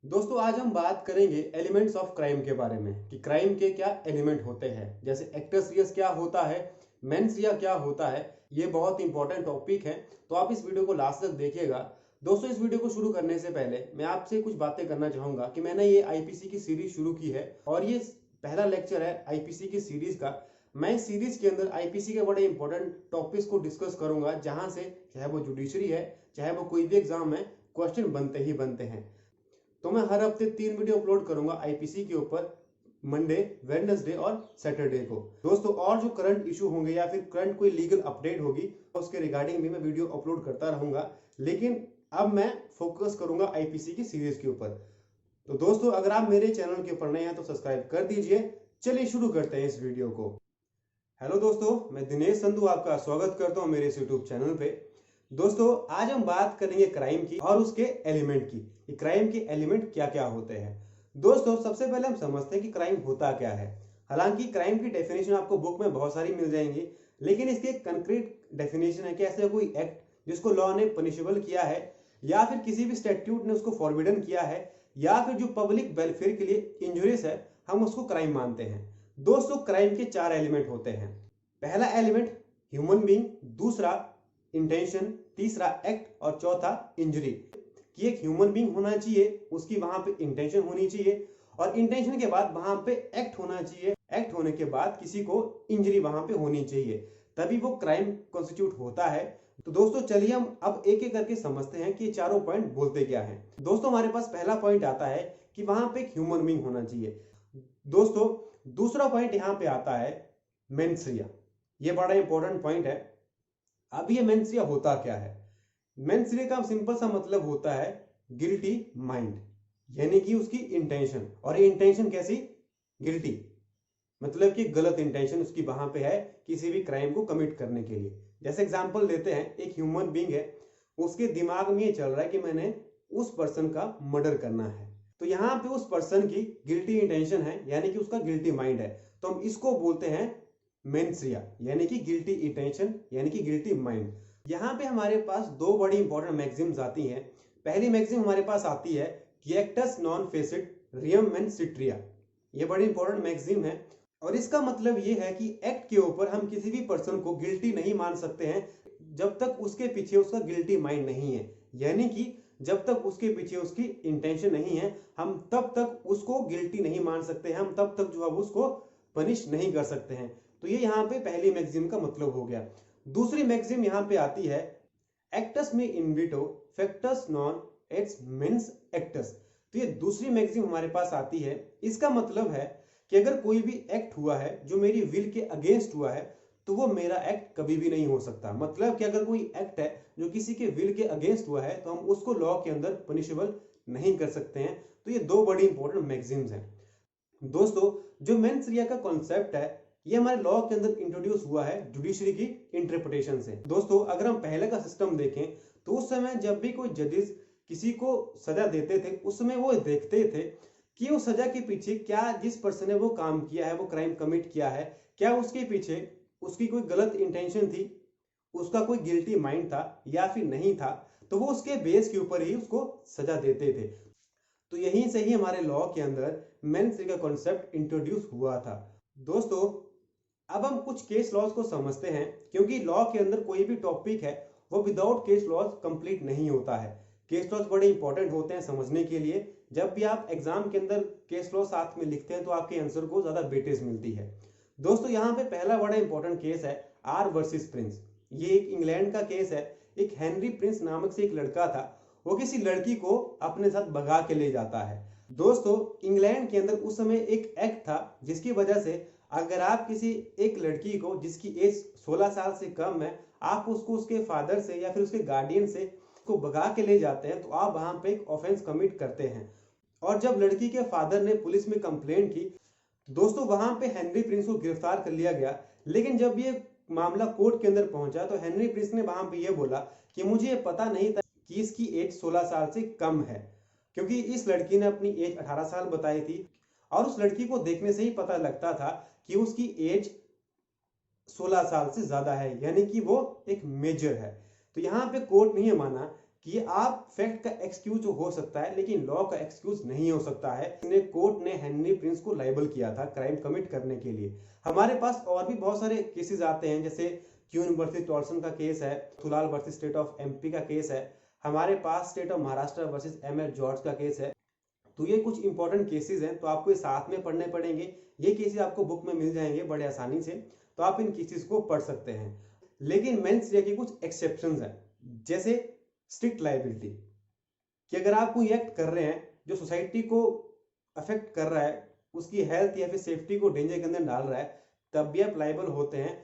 दोस्तों आज हम बात करेंगे एलिमेंट्स ऑफ क्राइम के बारे में कि क्राइम के क्या एलिमेंट होते हैं। जैसे एक्टस रियस क्या होता है, मेंस रिया क्या होता है। ये बहुत इंपॉर्टेंट टॉपिक है, तो आप इस वीडियो को लास्ट तक देखिएगा। दोस्तों इस वीडियो को शुरू करने से पहले मैं आपसे कुछ बातें करना चाहूंगा कि मैंने ये आईपीसी की सीरीज शुरू की है और ये पहला लेक्चर है आईपीसी की सीरीज का। मैं इस सीरीज के अंदर आईपीसी के बड़े इंपॉर्टेंट टॉपिक्स को डिस्कस करूंगा, जहां से चाहे वो जुडिशरी है, चाहे वो कोई भी एग्जाम है, क्वेश्चन बनते ही बनते हैं। तो मैं हर हफ्ते 3 वीडियो अपलोड करूंगा आईपीसी के ऊपर, मंडे, वेडनेसडे और सैटरडे को। दोस्तों और जो करंट इशू होंगे या फिर करंट कोई लीगल अपडेट होगी उसके रिगार्डिंग भी मैं वीडियो अपलोड करता रहूंगा, लेकिन अब मैं फोकस करूंगा आईपीसी की सीरीज के ऊपर। तो दोस्तों अगर आप मेरे चैनल के ऊपर नए हैं तो सब्सक्राइब कर दीजिए। चलिए शुरू करते हैं इस वीडियो को। हेलो दोस्तों, मैं दिनेश संधू आपका स्वागत करता हूं मेरे इस यूट्यूब चैनल पे। दोस्तों आज हम बात करेंगे क्राइम की और उसके एलिमेंट की, कि क्राइम के एलिमेंट क्या क्या होते हैं। दोस्तों सबसे पहले हम समझते हैं कि क्राइम होता क्या है। हालांकि क्राइम की डेफिनेशन आपको बुक में बहुत सारी मिल जाएंगी, लेकिन इसकी एक कंक्रीट डेफिनेशन है कि ऐसा कोई एक्ट जिसको लॉ ने पनिशेबल किया है या फिर किसी भी स्टैट्यूट ने उसको फॉरबिडन किया है या फिर जो पब्लिक वेलफेयर के लिए इंजुरियस है, हम उसको क्राइम मानते हैं। दोस्तों क्राइम के 4 एलिमेंट होते हैं। पहला एलिमेंट ह्यूमन बीइंग, दूसरा इंटेंशन, तीसरा एक्ट और चौथा इंजरी। कि एक ह्यूमन बीइंग होना चाहिए, उसकी वहां पे इंटेंशन होनी चाहिए और इंटेंशन के बाद वहां पे एक्ट होना चाहिए, एक्ट होने के बाद किसी को इंजरी वहां पे होनी चाहिए, तभी वो क्राइम कॉन्स्टिट्यूट होता है। तो दोस्तों चलिए हम अब एक एक करके समझते हैं कि चारों पॉइंट बोलते क्या हैं। दोस्तों हमारे पास पहला पॉइंट आता है कि वहां पे एक ह्यूमन बीइंग होना चाहिए। दोस्तों दूसरा पॉइंट यहां पे आता है मेंस रिया। ये बड़ा इंपॉर्टेंट पॉइंट है। अब ये मेंस रिया होता क्या है? मेंस रिया का सिंपल सा मतलब होता है गिल्टी माइंड, यानी कि उसकी इंटेंशन। और ये इंटेंशन कैसी? गिल्टी, मतलब कि गलत इंटेंशन उसकी वहां पे है किसी भी क्राइम को कमिट करने के लिए। जैसे एग्जांपल लेते हैं, एक ह्यूमन बीइंग है, उसके दिमाग में ये चल रहा है कि मैंने उस पर्सन का मर्डर करना है, तो यहाँ पे उस पर्सन की गिल्टी इंटेंशन है, यानी कि उसका गिल्टी माइंड है, तो हम इसको बोलते हैं मेंस रिया, यानी कि गिल्टी इंटेंशन, यानी कि गिल्टी माइंड। यहाँ पे हमारे पास दो बड़ी इंपॉर्टेंट मैक्सिम्स आती हैं। पहली मैक्सिम हमारे पास आती है कि एक्टस नॉन फेसिट रियम मेंस सिट्रिया। ये बड़ी इंपॉर्टेंट मैक्सिम है और इसका मतलब ये है कि एक्ट के ऊपर हम किसी भी पर्सन को गिल्टी नहीं मान सकते हैं जब तक उसके पीछे उसका गिल्टी माइंड नहीं है, यानी कि जब तक उसके पीछे उसकी इंटेंशन नहीं है हम तब तक उसको गिल्टी नहीं मान सकते हैं, हम तब तक जो है उसको पनिश नहीं कर सकते हैं। तो ये यहाँ पे पहली मैक्सिम का मतलब हो गया। दूसरी मैक्सिम यहाँ पे आती है एक्टस में इन विटो फैक्टस नॉन एट्स मेंस एक्टस। तो ये दूसरी मैक्सिम हमारे पास आती है। इसका मतलब है कि अगर कोई भी एक्ट हुआ है जो मेरी विल के अगेंस्ट हुआ है तो वो मेरा एक्ट कभी भी नहीं हो सकता। मतलब कि अगर कोई एक्ट है जो किसी के विल के अगेंस्ट हुआ है तो हम उसको लॉ के अंदर पनिशेबल नहीं कर सकते हैं। तो ये दो बड़ी इंपॉर्टेंट मैक्सिम्स हैं। दोस्तों जो मेंस रिया का कॉन्सेप्ट है ये हमारे लॉ के अंदर इंट्रोड्यूस हुआ है जुडिशरी की इंटरप्रिटेशन से। दोस्तों अगर हम पहले का सिस्टम देखें तो उस समय जब भी कोई जजेस किसी को सजा देते थे उस समय वो देखते थे कि उस सजा के पीछे क्या, जिस पर्सन ने वो काम किया है, वो क्राइम कमिट किया है, क्या उसके पीछे उसकी कोई गलत इंटेंशन थी, उसका कोई गिल्टी माइंड था या फिर नहीं था। तो वो उसके बेस के ऊपर ही उसको सजा देते थे। तो यहीं से ही हमारे लॉ के अंदर मेंस रे का कॉन्सेप्ट इंट्रोड्यूस हुआ था। दोस्तों अब हम कुछ केस लॉज को समझते हैं, क्योंकि लॉ के अंदर कोई भी टॉपिक है वो विदाउट केस लॉज कंप्लीट नहीं होता है। केस लॉज बड़े इंपॉर्टेंट होते हैं समझने के लिए। जब भी आप एग्जाम के अंदर केस लॉ साथ में लिखते हैं तो आपके आंसर को ज्यादा वेटेज मिलती है। दोस्तों यहाँ पे पहला बड़ा इंपॉर्टेंट केस है आर वर्सेस प्रिंस। ये एक इंग्लैंड का केस है। एक हेनरी प्रिंस नामक से एक लड़का था, वो किसी लड़की को अपने साथ भगा के ले जाता है। दोस्तों इंग्लैंड के अंदर उस समय एक एक्ट था जिसकी वजह से अगर आप किसी एक लड़की को जिसकी एज 16 साल से कम है, आप उसको उसके फादर से या फिर उसके गार्डियन से को भगा के ले जाते हैं तो आप वहां पे एक ऑफेंस कमिट करते हैं। और जब लड़की के फादर ने पुलिस में कंप्लेंट की, दोस्तों वहां पे हेनरी प्रिंस को गिरफ्तार कर लिया गया। लेकिन जब ये मामला कोर्ट के अंदर पहुंचा तो हेनरी प्रिंस ने वहां पे ये बोला कि मुझे ये पता नहीं था कि इसकी एज 16 साल से कम है, क्योंकि इस लड़की ने अपनी एज 18 साल बताई थी और उस लड़की को देखने से ही पता लगता था कि उसकी एज 16 साल से ज्यादा है, यानी कि वो एक मेजर है। तो यहाँ पे कोर्ट ने यह माना कि आप फैक्ट का एक्सक्यूज हो सकता है लेकिन लॉ का एक्सक्यूज नहीं हो सकता है। कोर्ट ने हेनरी प्रिंस को लायबल किया था क्राइम कमिट करने के लिए। हमारे पास और भी बहुत सारे केसेस आते हैं, जैसे क्यून वर्सेस टॉल्सन का केस है, Thulal versus state of MP का केस है, हमारे पास state of Maharashtra versus ML George का केस है। तो ये कुछ इंपॉर्टेंट केसेस हैं, तो आपको ये साथ में पढ़ने पड़ेंगे। ये केसेस आपको बुक में मिल जाएंगे बड़े आसानी से, तो आप इन केसेस को पढ़ सकते हैं। लेकिन मेंस रे के कुछ एक्सेप्शंस हैं, जैसे स्ट्रिक्ट लायबिलिटी, कि अगर आप कोई एक्ट कर रहे हैं जो सोसाइटी को अफेक्ट कर रहा है, उसकी हेल्थ या फिर सेफ्टी को डेंजर के अंदर डाल रहा है, तब भी आप लायबल होते हैं।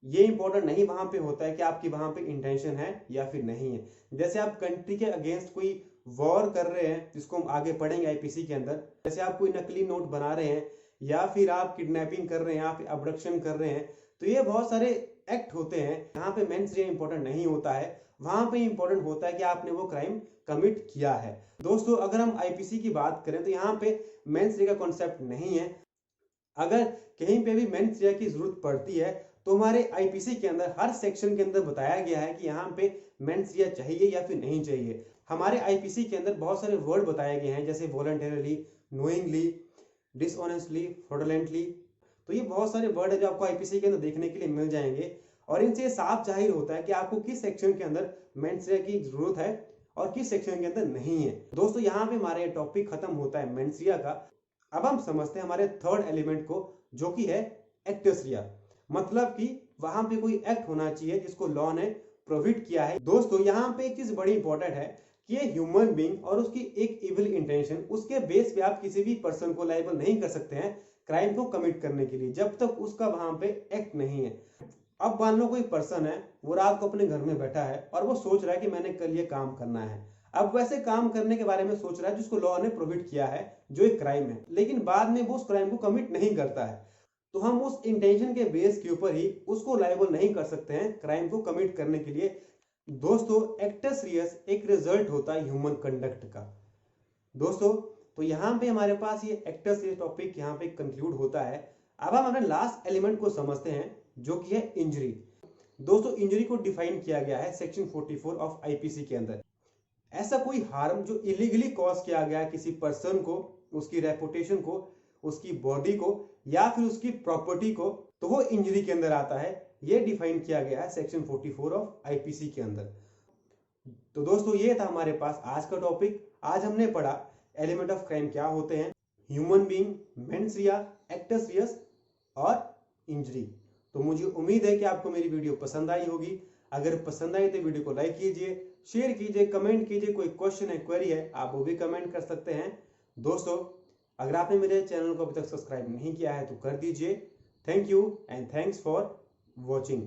ये इंपॉर्टेंट नहीं वहां पे होता है कि आपकी वहां पे इंटेंशन है या फिर नहीं है। जैसे आप कंट्री के अगेंस्ट कोई वॉर कर रहे हैं, जिसको हम आगे पढ़ेंगे आईपीसी के अंदर, जैसे आप कोई नकली नोट बना रहे हैं या फिर आप किडनैपिंग कर रहे हैं या फिर अब्डक्शन कर रहे हैं, तो ये बहुत सारे एक्ट होते हैं। यहाँ पे मेंस रे इंपॉर्टेंट नहीं होता है, वहां पे इंपॉर्टेंट होता है कि आपने वो क्राइम कमिट किया है। दोस्तों अगर हम आईपीसी की बात करें तो यहाँ पे मेंस रे का कॉन्सेप्ट नहीं है। अगर कहीं पे भी मेंस रे की जरूरत पड़ती है तो हमारे आईपीसी के अंदर हर सेक्शन के अंदर बताया गया है कि यहाँ पे मेंस रे चाहिए या फिर नहीं चाहिए। हमारे आईपीसी के अंदर बहुत सारे वर्ड बताए गए हैं, जैसे वॉलंटरली, नोइंगली, डिसऑनेस्टली, फ्रॉडुलेंटली। तो ये बहुत सारे वर्ड है जो आपको आईपीसी के अंदर देखने के लिए मिल जाएंगे, और इनसे साफ जाहिर होता है कि आपको किस सेक्शन के अंदर मेंस रे की जरूरत है और किस सेक्शन के अंदर नहीं है। दोस्तों यहाँ पे हमारा ये टॉपिक खत्म होता है मेंस रे का। अब हम समझते हैं हमारे थर्ड एलिमेंट को, जो कि है एक्टस रे। मतलब कि वहां पे कोई एक्ट होना चाहिए जिसको लॉ ने प्रोहिबिट किया है। दोस्तों यहाँ पे एक चीज बड़ी इंपॉर्टेंट है कि ये ह्यूमन बीइंग और उसकी एक इविल इंटेंशन, उसके बेस पे आप किसी भी पर्सन को लायबल नहीं कर सकते हैं क्राइम को कमिट करने के लिए, जब तक उसका वहां पे एक्ट नहीं है। अब मान लो कोई पर्सन है, वो रात को अपने घर में बैठा है और वो सोच रहा है कि मैंने कल ये काम करना है। अब वैसे काम करने के बारे में सोच रहा है जिसको लॉ ने प्रोहिबिट किया है, जो एक क्राइम है, लेकिन बाद में वो उस क्राइम को कमिट नहीं करता है, तो हम उस इंटेंशन के बेस के ऊपर ही उसको लायबल नहीं कर सकते हैं क्राइम को कमिट करने के लिए। दोस्तों एक्टस रियस एक रिजल्ट होता है ह्यूमन कंडक्ट का। दोस्तों तो यहाँ पे हमारे पास ये एक्टस रियस टॉपिक यहाँ पे कंक्लूड होता है। अब हम अपने लास्ट एलिमेंट को समझते हैं, जो कि है इंजरी। दोस्तों इंजरी को डिफाइन किया गया है सेक्शन 44 ऑफ आईपीसी के अंदर। ऐसा कोई हार्म जो इलीगली कॉज किया गया किसी पर्सन को, उसकी रेपुटेशन को, उसकी बॉडी को या फिर उसकी प्रॉपर्टी को, तो वो इंजरी के अंदर आता है। ये डिफाइन किया गया है सेक्शन 44 ऑफ आईपीसी के अंदर। तो दोस्तों ये था हमारे पास आज का टॉपिक। आज हमने पढ़ा एलिमेंट ऑफ क्राइम क्या होते हैं, ह्यूमन बीइंग, मेंस रे, एक्टस रियस और इंजरी। तो मुझे उम्मीद है कि आपको मेरी वीडियो पसंद आई होगी। अगर पसंद आई तो वीडियो को लाइक कीजिए, शेयर कीजिए, कमेंट कीजिए। कोई क्वेश्चन है, क्वेरी है, आप वो भी कमेंट कर सकते हैं। दोस्तों अगर आपने मेरे चैनल को अभी तक सब्सक्राइब नहीं किया है तो कर दीजिए। Thank you and thanks for watching.